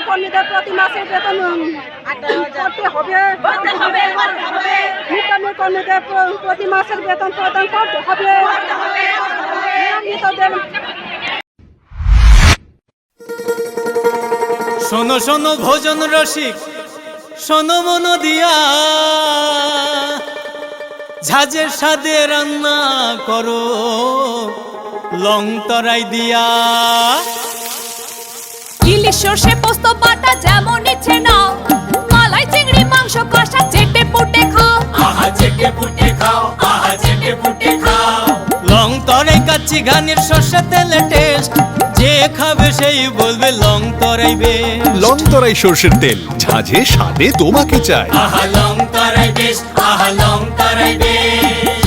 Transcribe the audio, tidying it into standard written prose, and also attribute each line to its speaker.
Speaker 1: কর্মীদের প্রতি মাসের বেতন করতে হবে। কর্মীদের প্রতি মাসের বেতন প্রদান করতে হবে।
Speaker 2: শোনো শোনো ভোজন রসিক, শোনো মন দিয়া, ঝাঁঝের স্বাদে রান্না করো লং তরাই দিয়া।
Speaker 3: ইলিশ সর্ষে পোস্ত বাটা যেমন ইচ্ছে নাও, মালাই চিংড়ি মাংস কষা চেটে পুটে খাও।
Speaker 2: আহা চেটে পুটে খাও, আহা চেটে পুটে খাও। লং তরাই কাচ্চি ঘানির সর্ষে তেলে টেস্ট, যে খাবে সেই বলবে লং তরাই বেশ।
Speaker 4: লং তরাই সর্ষের তেল, ঝাঁঝে স্বাদে তোমাকে চাই।
Speaker 2: আহা লং তরাই বেশ, আহা লং তরাই বেশ।